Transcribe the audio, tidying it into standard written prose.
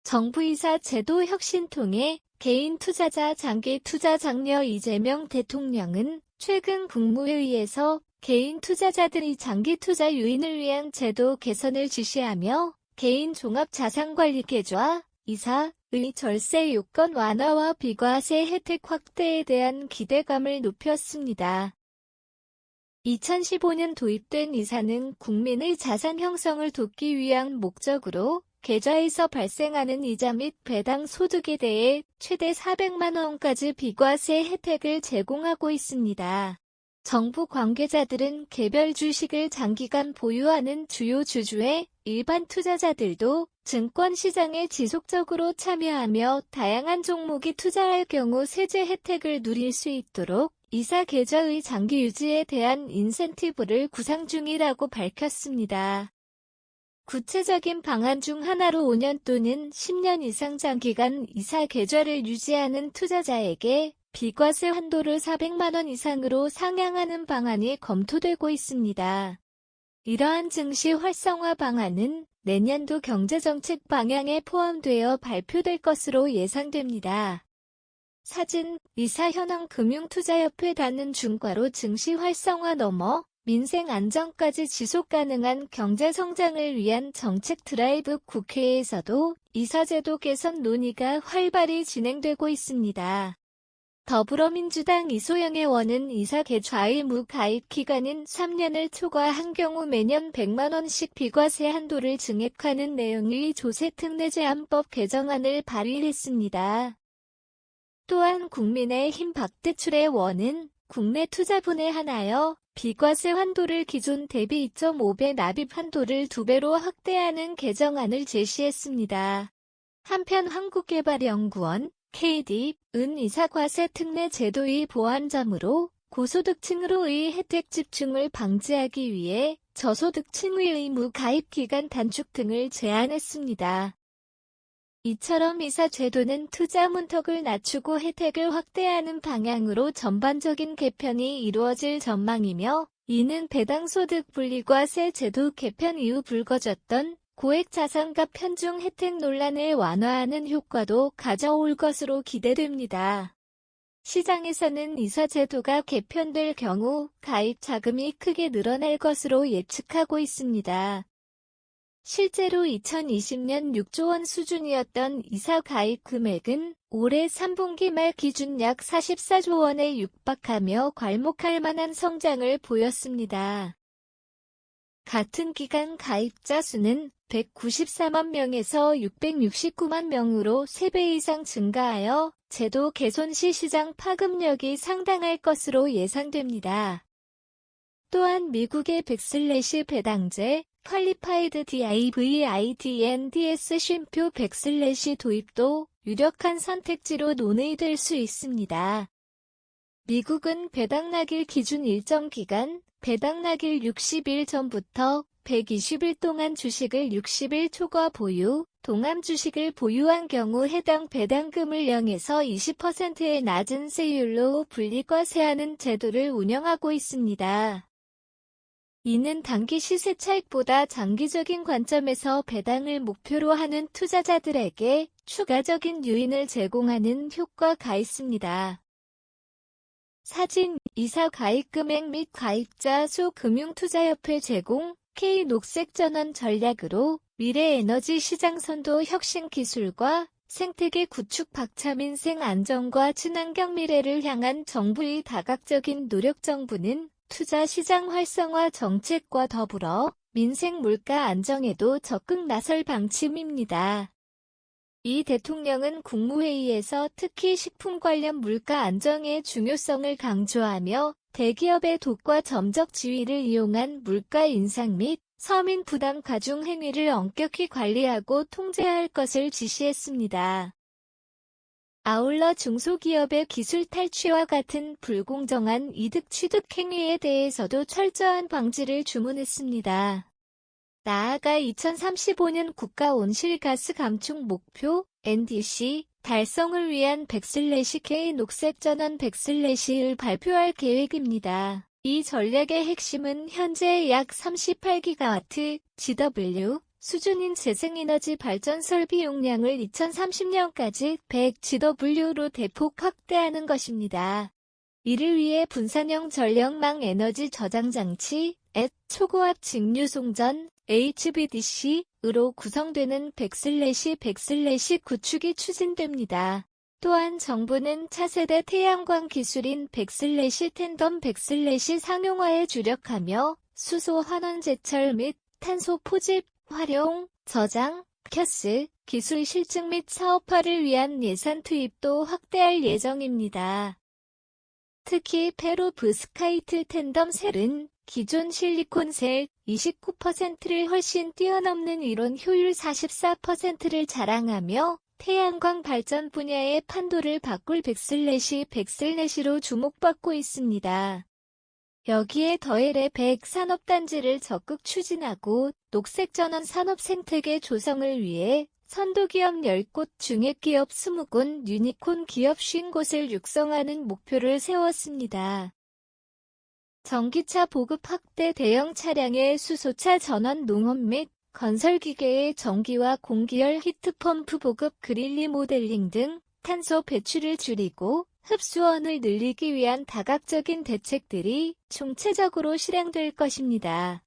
정부이사 제도 혁신 통해 개인 투자자 장기 투자 장려. 이재명 대통령은 최근 국무회의에서 개인 투자자들의 장기 투자 유인을 위한 제도 개선을 지시하며 개인 종합자산관리 계좌, 이사의 절세 요건 완화와 비과세 혜택 확대에 대한 기대감을 높였습니다. 2015년 도입된 이사는 국민의 자산 형성을 돕기 위한 목적으로 계좌에서 발생하는 이자 및 배당 소득에 대해 최대 400만 원까지 비과세 혜택을 제공하고 있습니다. 정부 관계자들은 개별 주식을 장기간 보유하는 주요 주주의 일반 투자자들도 증권시장에 지속적으로 참여하며 다양한 종목이 투자할 경우 세제 혜택을 누릴 수 있도록 이사 계좌의 장기 유지에 대한 인센티브를 구상 중이라고 밝혔습니다. 구체적인 방안 중 하나로 5년 또는 10년 이상 장기간 이사 계좌를 유지하는 투자자에게 비과세 한도를 400만 원 이상으로 상향하는 방안이 검토되고 있습니다. 이러한 증시 활성화 방안은 내년도 경제정책 방향에 포함되어 발표될 것으로 예상됩니다. 사진, 이사 현황 금융투자협회 단은 중과로 증시 활성화 넘어 민생 안정까지 지속 가능한 경제 성장을 위한 정책 드라이브. 국회에서도 이사제도 개선 논의가 활발히 진행되고 있습니다. 더불어민주당 이소영 의원은 이사 계좌 의무 가입 기간인 3년을 초과한 경우 매년 100만 원씩 비과세 한도를 증액하는 내용의 조세특례제한법 개정안을 발의했습니다. 또한 국민의힘 박대출 의원은 국내 투자분에 한하여 비과세 한도를 기존 대비 2.5배 납입 한도를 2배로 확대하는 개정안을 제시했습니다. 한편 한국개발연구원 KD은 이사과세 특례 제도의 보완점으로 고소득층으로의 혜택 집중을 방지하기 위해 저소득층의 의무 가입 기간 단축 등을 제안했습니다. 이처럼 이사 제도는 투자 문턱을 낮추고 혜택을 확대하는 방향으로 전반적인 개편이 이루어질 전망이며, 이는 배당소득 분리과세 제도 개편 이후 불거졌던 고액 자산가 편중 혜택 논란을 완화하는 효과도 가져올 것으로 기대됩니다. 시장에서는 이사 제도가 개편될 경우 가입 자금이 크게 늘어날 것으로 예측하고 있습니다. 실제로 2020년 6조 원 수준이었던 이사 가입 금액은 올해 3분기 말 기준 약 44조 원에 육박하며 괄목할 만한 성장을 보였습니다. 같은 기간 가입자 수는 194만 명에서 669만 명으로 3배 이상 증가하여 제도 개선 시 시장 파급력이 상당할 것으로 예상됩니다. 또한 미국의 배당제, 퀄리파이드 DIVIDNDS 쉼표 도입도 유력한 선택지로 논의될 수 있습니다. 미국은 배당락일 기준 일정 기간, 배당락일 60일 전부터 120일 동안 주식을 60일 초과 보유, 동함 주식을 보유한 경우 해당 배당금을 0에서 20%의 낮은 세율로 분리과세하는 제도를 운영하고 있습니다. 이는 단기 시세 차익보다 장기적인 관점에서 배당을 목표로 하는 투자자들에게 추가적인 유인을 제공하는 효과가 있습니다. 사진, 이사 가입 금액 및 가입자 수 금융투자협회 제공, K녹색전환 전략으로 미래에너지 시장 선도 혁신 기술과 생태계 구축 박차 민생 안정과 친환경 미래를 향한 정부의 다각적인 노력. 정부는 투자 시장 활성화 정책과 더불어 민생 물가 안정에도 적극 나설 방침입니다. 이 대통령은 국무회의에서 특히 식품 관련 물가 안정의 중요성을 강조하며 대기업의 독과 점적 지위를 이용한 물가 인상 및 서민 부담 가중 행위를 엄격히 관리하고 통제할 것을 지시했습니다. 아울러 중소기업의 기술 탈취와 같은 불공정한 이득 취득 행위에 대해서도 철저한 방지를 주문했습니다. 나아가 2035년 국가 온실가스 감축 목표 NDC 달성을 위한 K 녹색전환 을 발표할 계획입니다. 이 전략의 핵심은 현재 약 38기가와트 GW 수준인 재생에너지 발전 설비 용량을 2030년까지 100GW로 대폭 확대하는 것입니다. 이를 위해 분산형 전력망 에너지 저장 장치, 초고압 직류송전, HVDC으로 구성되는 100/100/9 구축이 추진됩니다. 또한 정부는 차세대 태양광 기술인 100/10 텐덤 100/10 상용화에 주력하며 수소 환원 제철 및 탄소 포집, 활용, 저장, 켜스, 기술 실증 및 사업화를 위한 예산 투입도 확대할 예정입니다. 특히 페로브스카이트 텐덤 셀은 기존 실리콘 셀 29%를 훨씬 뛰어넘는 이론 효율 44%를 자랑하며 태양광 발전 분야의 판도를 바꿀 100/100/로 주목받고 있습니다. 여기에 더 LA100 산업단지를 적극 추진하고 녹색전원 산업 생태계 조성을 위해 선도기업 10곳, 중액기업 20곳, 유니콘 기업 50곳을 육성하는 목표를 세웠습니다. 전기차 보급 확대 대형 차량의 수소차 전원 농업 및 건설기계의 전기와 공기열 히트펌프 보급 그린 리모델링 등 탄소 배출을 줄이고 흡수원을 늘리기 위한 다각적인 대책들이 총체적으로 실행될 것입니다.